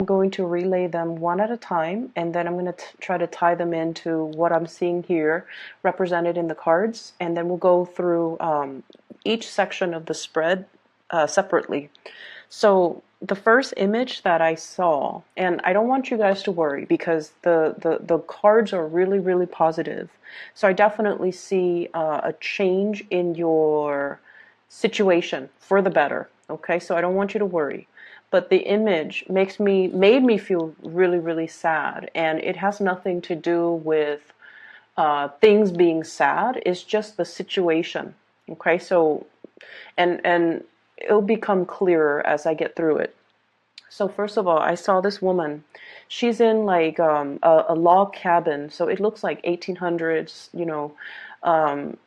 I'm going to relay them one at a time, and then I'm going to try to tie them into what I'm seeing here represented in the cards, and then we'll go through each section of the spread separately. So the first image that I saw, and I don't want you guys to worry because the cards are really, really positive. So I definitely see a change in your situation for the better. Okay, so I don't want you to worry. But the image made me feel really, really sad, and it has nothing to do with things being sad. It's just the situation. Okay, so and it'll become clearer as I get through it. So first of all, I saw this woman. She's in like a log cabin, so it looks like 1800s, um,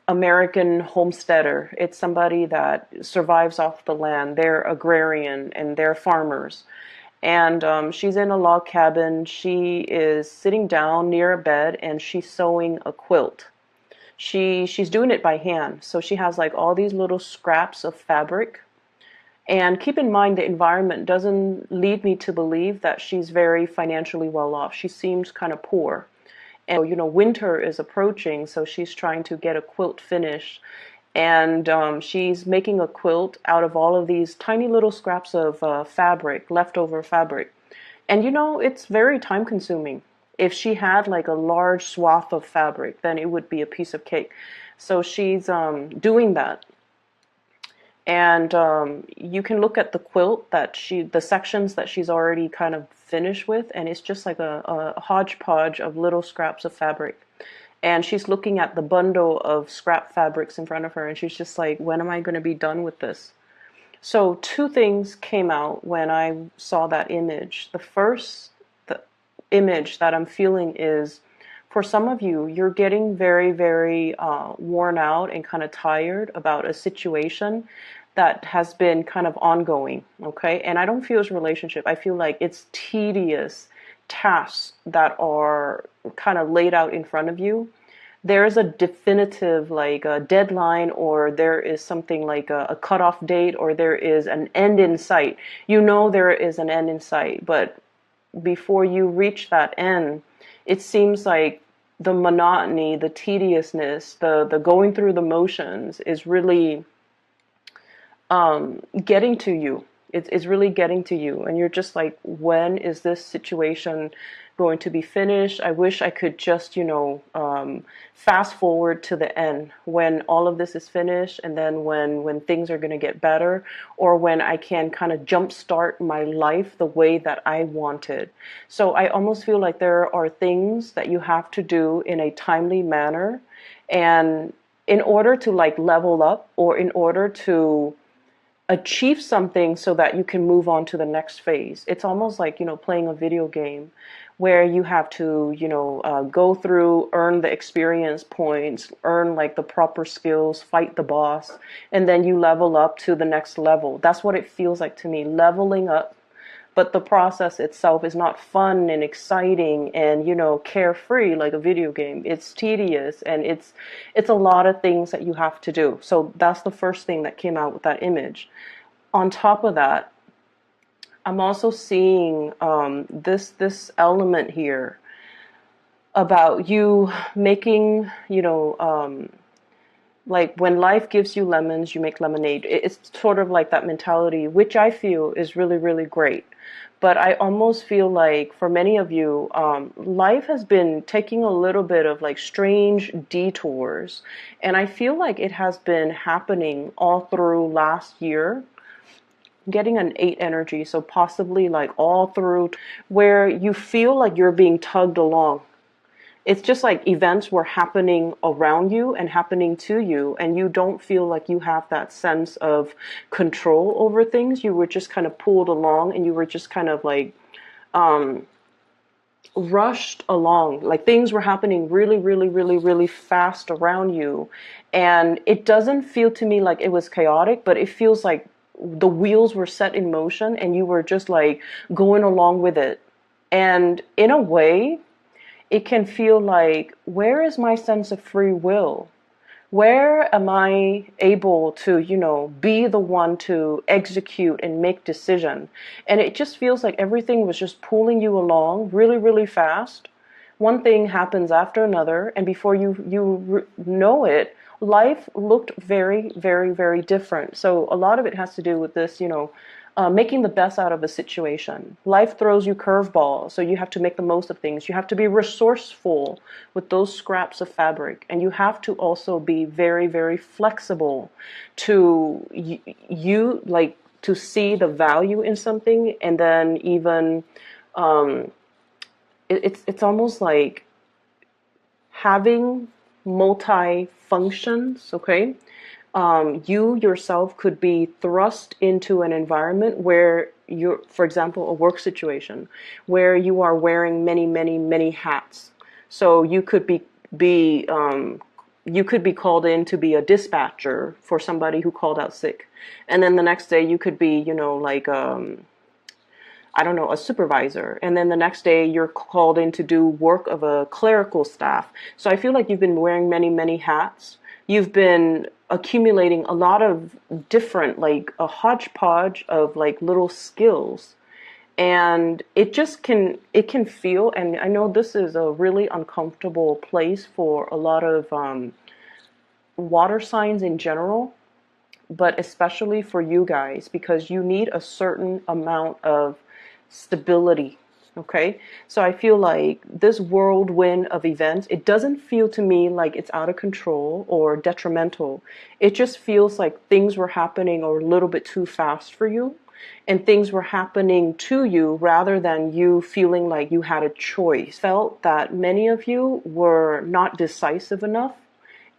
American homesteader. It's somebody that survives off the land. They're agrarian and they're farmers. And she's in a log cabin. She is sitting down near a bed and she's sewing a quilt. She's doing it by hand. So she has like all these little scraps of fabric. And keep in mind, the environment doesn't lead me to believe that she's very financially well off. She seems kind of poor. And, winter is approaching, so she's trying to get a quilt finished. And she's making a quilt out of all of these tiny little scraps of fabric, leftover fabric. And, it's very time consuming. If she had like a large swath of fabric, then it would be a piece of cake. So she's doing that. And you can look at the quilt the sections that she's already kind of finished with, and it's just like a hodgepodge of little scraps of fabric. And she's looking at the bundle of scrap fabrics in front of her, and she's just like, when am I going to be done with this? So two things came out when I saw that image. The image that I'm feeling is, for some of you, you're getting very, very worn out and kind of tired about a situation that has been kind of ongoing, okay? And I don't feel it's a relationship. I feel like it's tedious tasks that are kind of laid out in front of you. There is a definitive like a deadline, or there is something like a cutoff date, or there is an end in sight. There is an end in sight, but before you reach that end, it seems like the monotony, the tediousness, the going through the motions is really getting to you. It's really getting to you, and you're just like, when is this situation going to be finished? I wish I could just, fast forward to the end when all of this is finished, and then when things are going to get better, or when I can kind of jumpstart my life the way that I wanted. So I almost feel like there are things that you have to do in a timely manner, and in order to like level up, or in order to achieve something so that you can move on to the next phase. It's almost like, playing a video game where you have to, go through, earn the experience points, earn like the proper skills, fight the boss, and then you level up to the next level. That's what it feels like to me, leveling up. But the process itself is not fun and exciting and, carefree like a video game. It's tedious, and it's a lot of things that you have to do. So that's the first thing that came out with that image. On top of that, I'm also seeing this element here about you making, like when life gives you lemons, you make lemonade. It's sort of like that mentality, which I feel is really, really great. But I almost feel like for many of you, life has been taking a little bit of like strange detours. And I feel like it has been happening all through last year. Getting an 8 energy, so possibly like all through, where you feel like you're being tugged along. It's just like events were happening around you and happening to you, and you don't feel like you have that sense of control over things. You were just kind of pulled along, and you were just kind of like rushed along. Like things were happening really, really, really, really fast around you. And it doesn't feel to me like it was chaotic, but it feels like the wheels were set in motion and you were just like going along with it. And in a way, it can feel like, where is my sense of free will? Where am I able to, be the one to execute and make decision? And it just feels like everything was just pulling you along really, really fast. One thing happens after another, and before you know it, life looked very, very, very different. So a lot of it has to do with this, making the best out of a situation. Life throws you curveballs, so you have to make the most of things. You have to be resourceful with those scraps of fabric, and you have to also be very, very flexible to you like to see the value in something, and then even um, it's almost like having multi functions. Okay, you yourself could be thrust into an environment where you're, for example, a work situation where you are wearing many, many, many hats. So you could be called in to be a dispatcher for somebody who called out sick, and then the next day you could be, like I don't know, a supervisor. And then the next day you're called in to do work of a clerical staff. So I feel like you've been wearing many, many hats. You've been accumulating a lot of different, like a hodgepodge of like little skills. And it can feel, and I know this is a really uncomfortable place for a lot of water signs in general, but especially for you guys, because you need a certain amount of stability. Okay, so I feel like this whirlwind of events, it doesn't feel to me like it's out of control or detrimental. It just feels like things were happening a little bit too fast for you, and things were happening to you rather than you feeling like you had a choice. Felt that many of you were not decisive enough,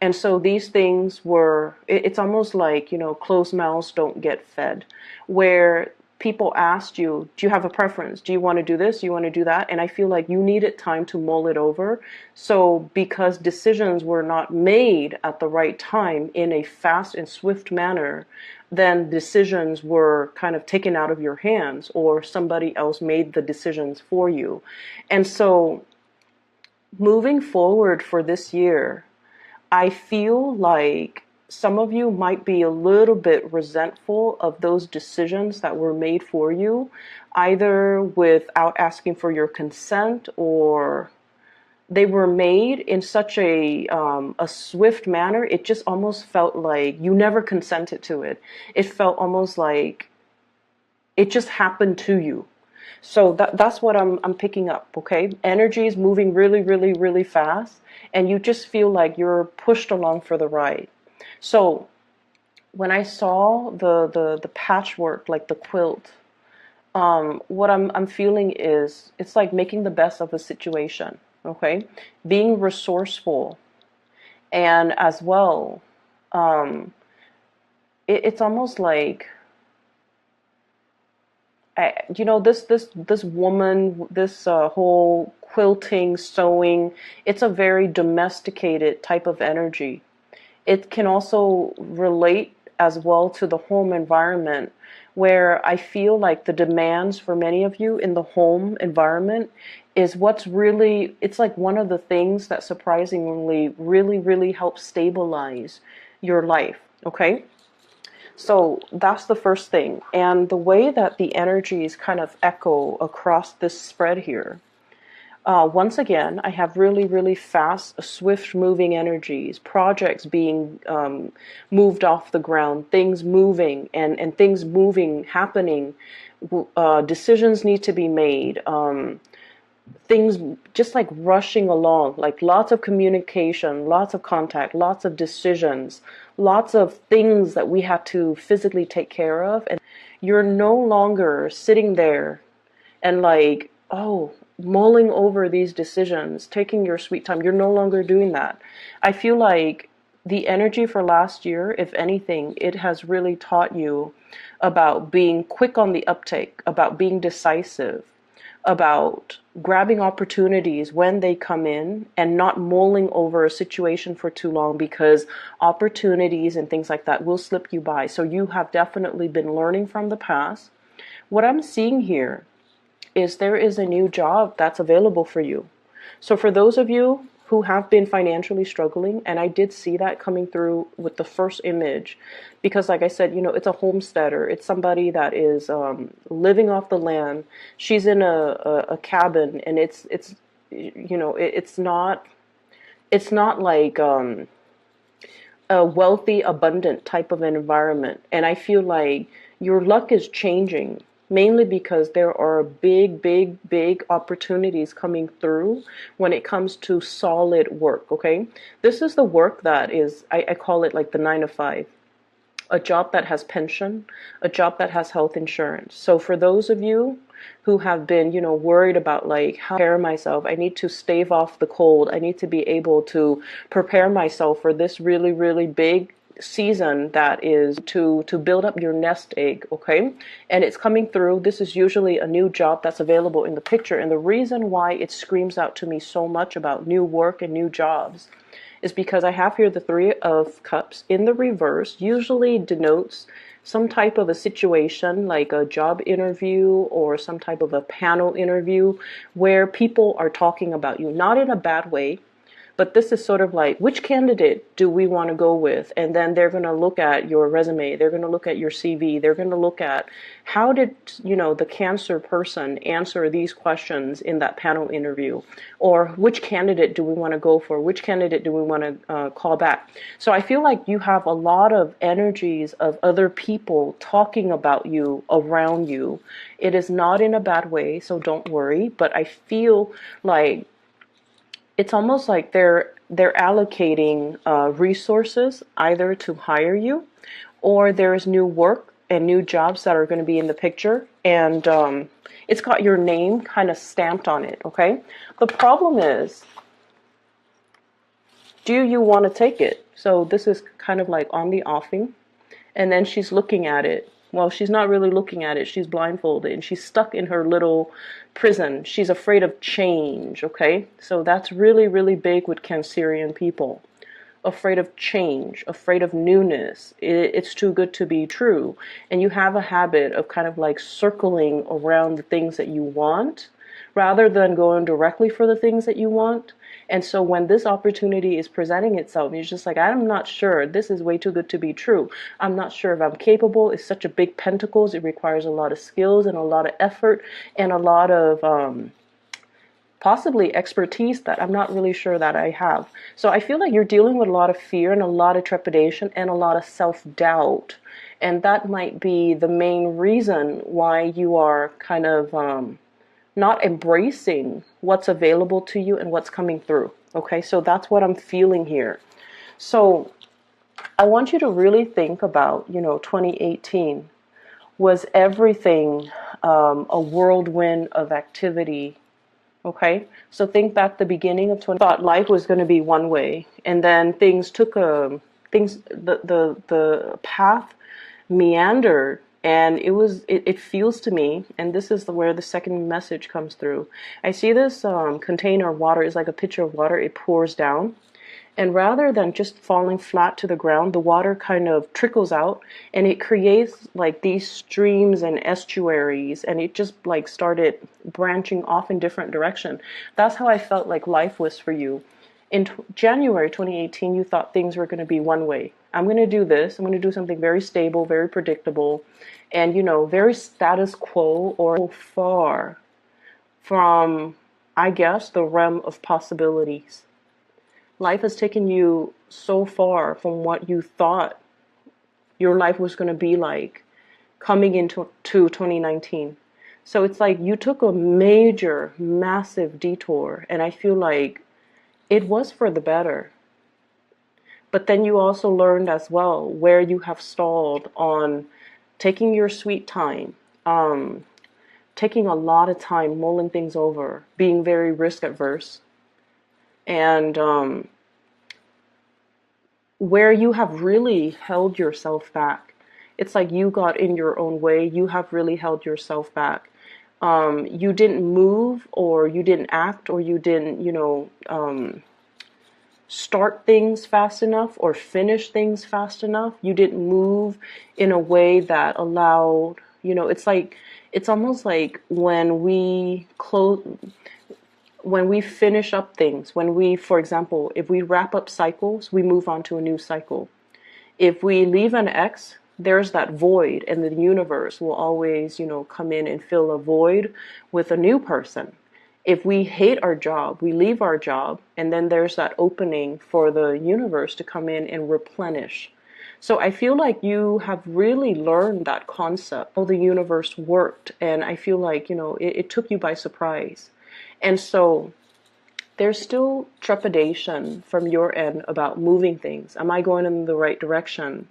and so these things were, it's almost like, closed mouths don't get fed, where people asked you, do you have a preference? Do you want to do this? Do you want to do that? And I feel like you needed time to mull it over. So because decisions were not made at the right time in a fast and swift manner, then decisions were kind of taken out of your hands, or somebody else made the decisions for you. And so moving forward for this year, I feel like some of you might be a little bit resentful of those decisions that were made for you, either without asking for your consent, or they were made in such a swift manner. It just almost felt like you never consented to it. It felt almost like it just happened to you. So that's what I'm picking up, okay? Energy is moving really, really, really fast, and you just feel like you're pushed along for the ride. So when I saw the patchwork, like the quilt, what I'm feeling is it's like making the best of a situation, okay? Being resourceful, and as well, um, it's almost like this woman, this whole quilting, sewing, it's a very domesticated type of energy. It can also relate as well to the home environment, where I feel like the demands for many of you in the home environment is what's really, it's like one of the things that surprisingly really, really helps stabilize your life, okay? So that's the first thing. And the way that the energies kind of echo across this spread here, once again, I have really, really fast, swift moving energies, projects being moved off the ground, things moving, and things moving, happening. Decisions need to be made. Things just like rushing along, like lots of communication, lots of contact, lots of decisions, lots of things that we have to physically take care of. And you're no longer sitting there and like, oh, mulling over these decisions, taking your sweet time. You're no longer doing that. I feel like the energy for last year, if anything, it has really taught you about being quick on the uptake, about being decisive, about grabbing opportunities when they come in, and not mulling over a situation for too long, because opportunities and things like that will slip you by. So you have definitely been learning from the past. What I'm seeing here is there is a new job that's available for you. So for those of you who have been financially struggling, and I did see that coming through with the first image, because like I said, it's a homesteader. It's somebody that is living off the land. She's in a cabin, and it's it's not like a wealthy, abundant type of environment. And I feel like your luck is changing mainly because there are big, big, big opportunities coming through when it comes to solid work. Okay. This is the work that is, I call it like the 9 to 5, a job that has pension, a job that has health insurance. So for those of you who have been, worried about like how to prepare myself, I need to stave off the cold. I need to be able to prepare myself for this really, really big season that is to build up your nest egg. Okay. And it's coming through. This is usually a new job that's available in the picture. And the reason why it screams out to me so much about new work and new jobs is because I have here the 3 of Cups in the reverse. Usually denotes some type of a situation like a job interview or some type of a panel interview where people are talking about you, not in a bad way, but this is sort of like, which candidate do we want to go with? And then they're going to look at your resume. They're going to look at your CV. They're going to look at how did, the Cancer person answer these questions in that panel interview? Or which candidate do we want to go for? Which candidate do we want to call back? So I feel like you have a lot of energies of other people talking about you around you. It is not in a bad way, so don't worry. But I feel like it's almost like they're allocating resources either to hire you, or there's new work and new jobs that are going to be in the picture, and it's got your name kind of stamped on it. Okay, the problem is, do you want to take it? So this is kind of like on the offing, and then she's looking at it. Well, she's not really looking at it. She's blindfolded and she's stuck in her little prison. She's afraid of change, okay? So that's really, really big with Cancerian people. Afraid of change, afraid of newness. It's too good to be true. And you have a habit of kind of like circling around the things that you want rather than going directly for the things that you want. And so when this opportunity is presenting itself, you're just like, I'm not sure. This is way too good to be true. I'm not sure if I'm capable. It's such a big pentacles. It requires a lot of skills and a lot of effort and a lot of possibly expertise that I'm not really sure that I have. So I feel like you're dealing with a lot of fear and a lot of trepidation and a lot of self-doubt. And that might be the main reason why you are kind of not embracing what's available to you and what's coming through. Okay, so that's what I'm feeling here. So I want you to really think about, 2018 was everything a whirlwind of activity. Okay, so think back the beginning of 20. Thought life was going to be one way, and then things took the path meandered. And it feels to me, and this is where the second message comes through. I see this container of water is like a pitcher of water. It pours down. And rather than just falling flat to the ground, the water kind of trickles out and it creates like these streams and estuaries, and it just like started branching off in different direction. That's how I felt like life was for you. In January 2018, you thought things were going to be one way. I'm going to do this. I'm going to do something very stable, very predictable, and, very status quo, or far from, I guess, the realm of possibilities. Life has taken you so far from what you thought your life was going to be like coming into 2019. So it's like you took a major, massive detour, and I feel like it was for the better. But then you also learned as well where you have stalled on taking your sweet time, taking a lot of time mulling things over, being very risk averse, and where you have really held yourself back. It's like you got in your own way. You have really held yourself back. You didn't move, or you didn't act, or you didn't, start things fast enough or finish things fast enough. You didn't move in a way that allowed, it's almost like when we close, when we finish up things, when we, for example, if we wrap up cycles, we move on to a new cycle. If we leave an ex, there's that void, and the universe will always, come in and fill a void with a new person. If we hate our job, we leave our job, and then there's that opening for the universe to come in and replenish. So I feel like you have really learned that concept, how the universe worked, and I feel like, it took you by surprise. And so there's still trepidation from your end about moving things. Am I going in the right direction?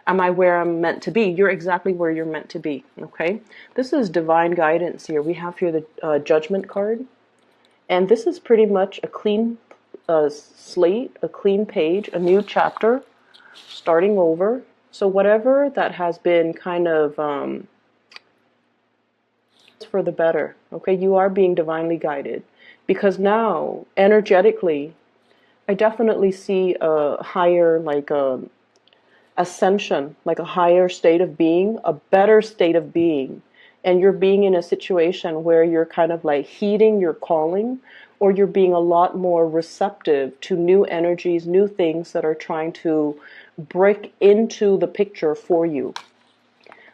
Am I where I'm meant to be? You're exactly where you're meant to be, okay? This is divine guidance here. We have here the Judgment card. And this is pretty much a clean slate, a clean page, a new chapter, starting over. So whatever that has been kind of for the better, okay? You are being divinely guided. Because now, energetically, I definitely see a higher, like ascension, like a higher state of being, a better state of being. And you're being in a situation where you're kind of like heeding your calling, or you're being a lot more receptive to new energies, new things that are trying to break into the picture for you.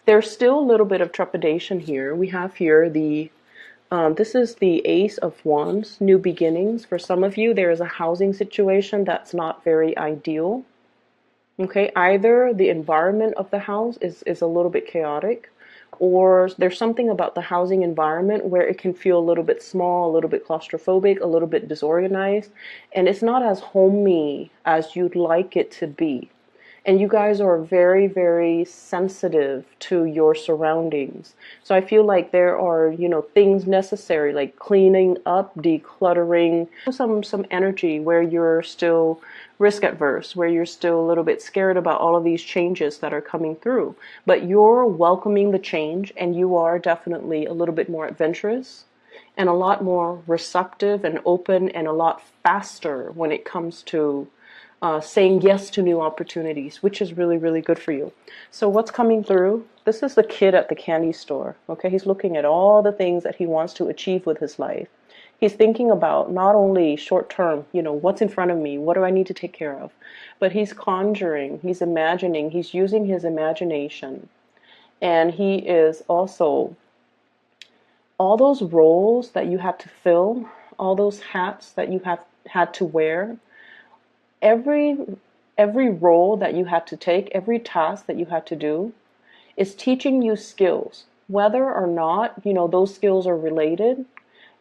There's still a little bit of trepidation here. We have here this is the Ace of Wands, new beginnings. For some of you, there is a housing situation that's not very ideal. Okay, either the environment of the house is a little bit chaotic, or there's something about the housing environment where it can feel a little bit small, a little bit claustrophobic, a little bit disorganized, and it's not as homey as you'd like it to be. And you guys are very, very sensitive to your surroundings. So I feel like there are, things necessary, like cleaning up, decluttering, some energy where you're still risk adverse, where you're still a little bit scared about all of these changes that are coming through. But you're welcoming the change, and you are definitely a little bit more adventurous and a lot more receptive and open and a lot faster when it comes to saying yes to new opportunities, which is really, really good for you. So what's coming through? This is the kid at the candy store. Okay, he's looking at all the things that he wants to achieve with his life. He's thinking about not only short term, what's in front of me, what do I need to take care of, but he's conjuring, he's imagining, he's using his imagination. And he is also, all those roles that you have to fill, all those hats that you have had to wear, every role that you had to take, every task that you had to do is teaching you skills, whether or not, those skills are related.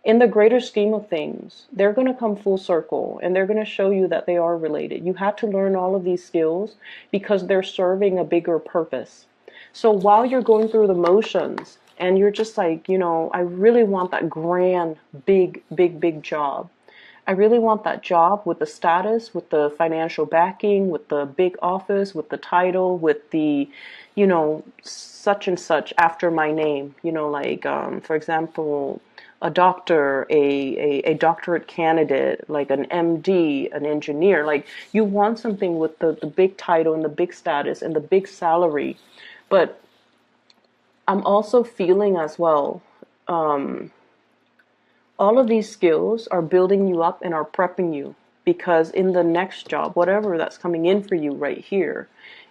In the greater scheme of things, they're going to come full circle, and they're going to show you that they are related. You have to learn all of these skills because they're serving a bigger purpose. So while you're going through the motions and you're just like, I really want that grand, big, big, big job. I really want that job with the status, with the financial backing, with the big office, with the title, with the, such and such after my name. For example, a doctor, a doctorate candidate, like an MD, an engineer. Like, you want something with the big title and the big status and the big salary. But I'm also feeling as well, all of these skills are building you up and are prepping you, because in the next job, whatever that's coming in for you right here,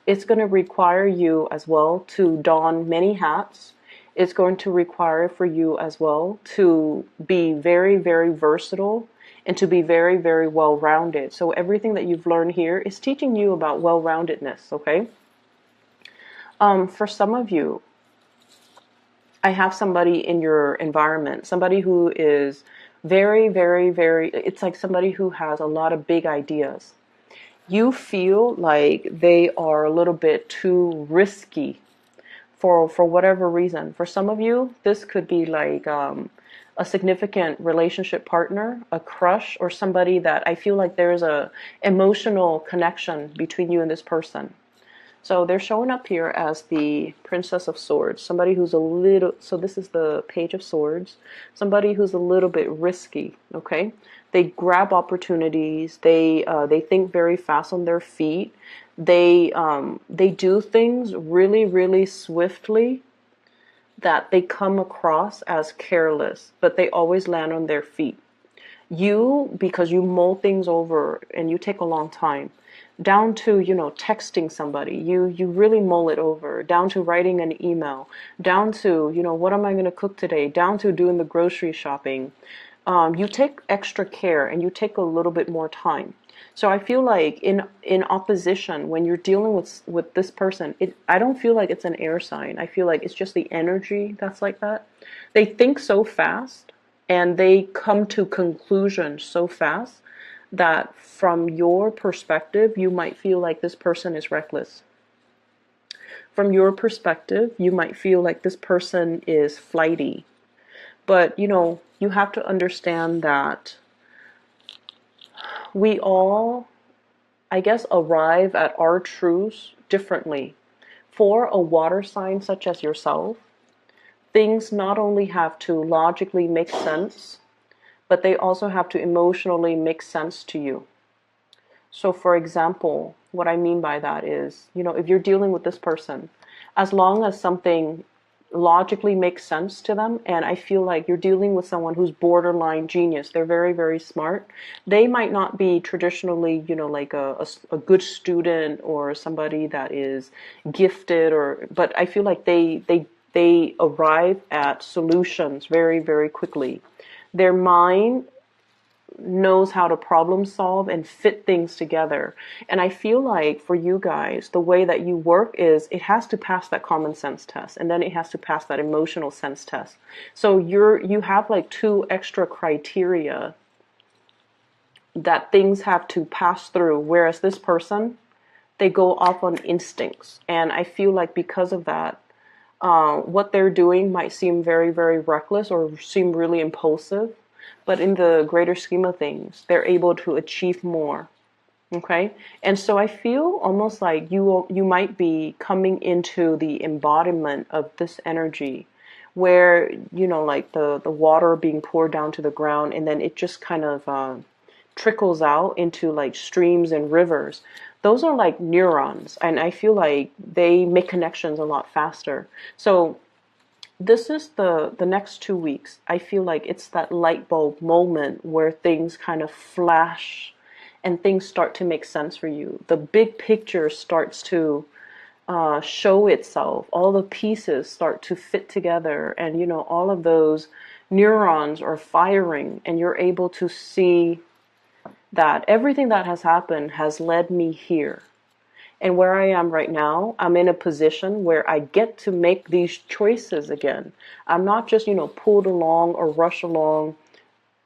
it's going to require you as well to don many hats. It's going to require for you as well to be very, very versatile and to be very, very well-rounded. So everything that you've learned here is teaching you about well-roundedness, okay? For some of you, I have somebody in your environment, somebody who is very, very, very, it's like somebody who has a lot of big ideas. You feel like they are a little bit too risky for whatever reason. For some of you, this could be like a significant relationship partner, a crush, or somebody that I feel like there's a emotional connection between you and this person. So they're showing up here as the Princess of Swords, somebody who's a little, so this is the Page of Swords, somebody who's a little bit risky, okay? They grab opportunities, they think very fast on their feet, they do things really, really swiftly that they come across as careless, but they always land on their feet. Because you mull things over and you take a long time, down to, texting somebody, you really mull it over, down to writing an email, down to, what am I going to cook today, down to doing the grocery shopping. You take extra care and you take a little bit more time. So I feel like in opposition, when you're dealing with this person, I don't feel like it's an air sign. I feel like it's just the energy that's like that. They think so fast and they come to conclusions so fast that from your perspective, you might feel like this person is reckless. From your perspective, you might feel like this person is flighty. But, you have to understand that we all, I guess, arrive at our truths differently. For a water sign such as yourself, things not only have to logically make sense, but they also have to emotionally make sense to you. So, for example, what I mean by that is, if you're dealing with this person, as long as something logically makes sense to them, and I feel like you're dealing with someone who's borderline genius, they're very, very smart. They might not be traditionally, like a good student or somebody that is gifted, but I feel like they arrive at solutions very, very quickly. Their mind knows how to problem solve and fit things together. And I feel like for you guys, the way that you work is it has to pass that common sense test, and then it has to pass that emotional sense test. So you have like two extra criteria that things have to pass through, whereas this person, they go off on instincts. And I feel like because of that, what they're doing might seem very, very reckless or seem really impulsive, but in the greater scheme of things, they're able to achieve more. Okay? And so I feel almost like you might be coming into the embodiment of this energy where, like the water being poured down to the ground, and then it just kind of trickles out into like streams and rivers. Those are like neurons, and I feel like they make connections a lot faster. So this is the next 2 weeks. I feel like it's that light bulb moment where things kind of flash and things start to make sense for you. The big picture starts to show itself. All the pieces start to fit together, and all of those neurons are firing, and you're able to see that everything that has happened has led me here. And where I am right now, I'm in a position where I get to make these choices again. I'm not just, pulled along or rushed along,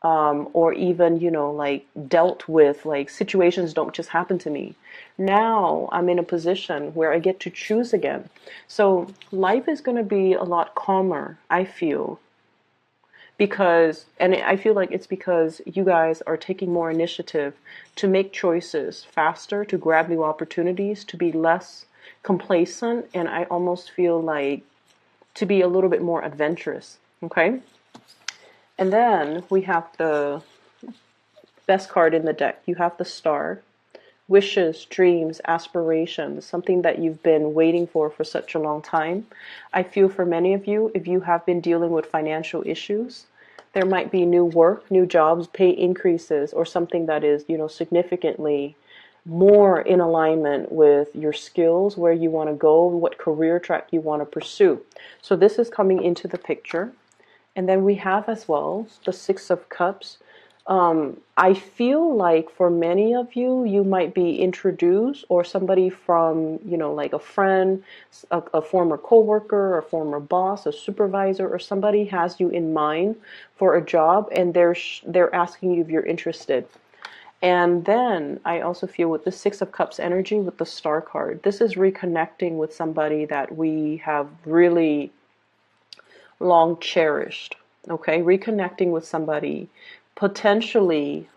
or even, like dealt with, like situations don't just happen to me. Now I'm in a position where I get to choose again. So life is going to be a lot calmer, I feel, and I feel like it's because you guys are taking more initiative to make choices faster, to grab new opportunities, to be less complacent, and I almost feel like to be a little bit more adventurous. Okay? And then we have the best card in the deck. You have the Star. Wishes, dreams, aspirations, something that you've been waiting for such a long time. I feel for many of you, if you have been dealing with financial issues, there might be new work, new jobs, pay increases, or something that is, significantly more in alignment with your skills, where you want to go, what career track you want to pursue. So this is coming into the picture. And then we have as well the Six of Cups. I feel like for many of you, you might be introduced, or somebody from, like a friend, a former coworker, a former boss, a supervisor, or somebody has you in mind for a job, and they're asking you if you're interested. And then I also feel with the Six of Cups energy with the Star card, this is reconnecting with somebody that we have really long cherished. Okay, reconnecting with somebody, potentially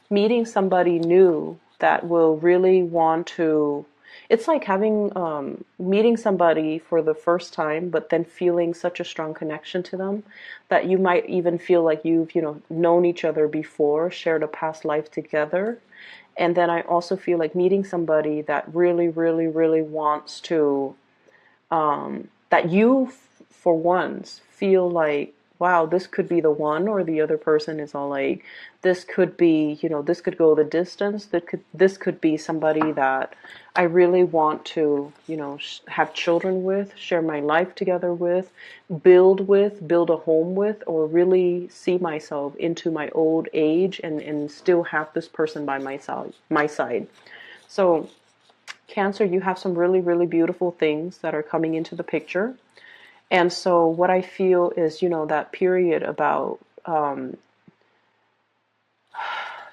meeting somebody new that will really want to. It's like having meeting somebody for the first time, but then feeling such a strong connection to them that you might even feel like you've known each other before, shared a past life together. And then I also feel like meeting somebody that really, really, really wants to, that you for once feel like wow, this could be the one, or the other person is all like, this could be, this could go the distance. This could be somebody that I really want to, have children with, share my life together with, build a home with, or really see myself into my old age and still have this person by my side. So Cancer, you have some really, really beautiful things that are coming into the picture. And so what I feel is, that period about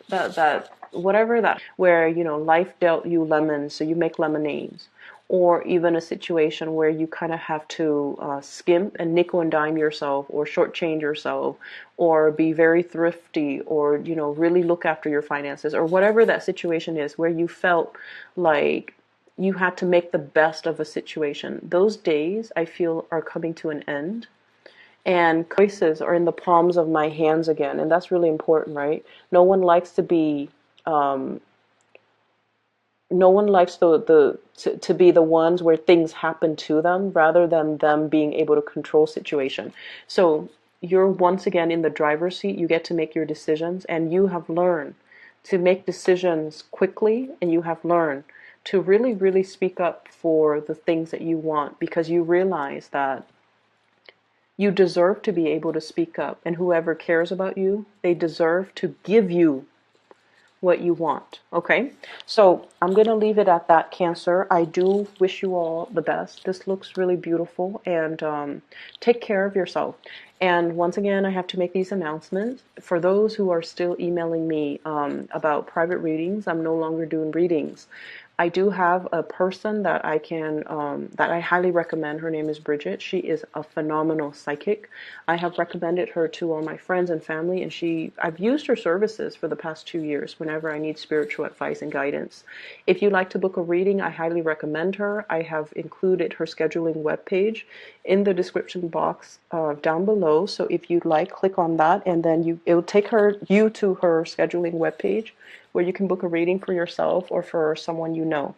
that whatever that where, life dealt you lemons, so you make lemonades, or even a situation where you kind of have to skimp and nickel and dime yourself, or shortchange yourself, or be very thrifty, or really look after your finances, or whatever that situation is, where you felt like you had to make the best of a situation. Those days, I feel, are coming to an end, and choices are in the palms of my hands again, and that's really important, right? No one likes to be um, no one likes to be the ones where things happen to them rather than them being able to control situation. So you're once again in the driver's seat. You get to make your decisions, and you have learned to make decisions quickly, and you have learned to really, really speak up for the things that you want, because you realize that you deserve to be able to speak up, and whoever cares about you, they deserve to give you what you want. Okay, so I'm going to leave it at that, Cancer. I do wish you all the best. This looks really beautiful, and take care of yourself. And once again, I have to make these announcements. For those who are still emailing me about private readings, I'm no longer doing readings. I do have a person that that I highly recommend. Her name is Bridget. She is a phenomenal psychic. I have recommended her to all my friends and family, and I've used her services for the past 2 years whenever I need spiritual advice and guidance. If you'd like to book a reading, I highly recommend her. I have included her scheduling webpage in the description box down below. So if you'd like, click on that, and then it will take you to her scheduling webpage, where you can book a reading for yourself or for someone you know.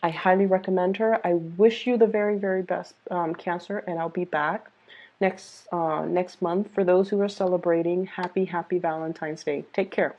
I highly recommend her. I wish you the very, very best, Cancer, and I'll be back next month. For those who are celebrating, happy Valentine's Day. Take care.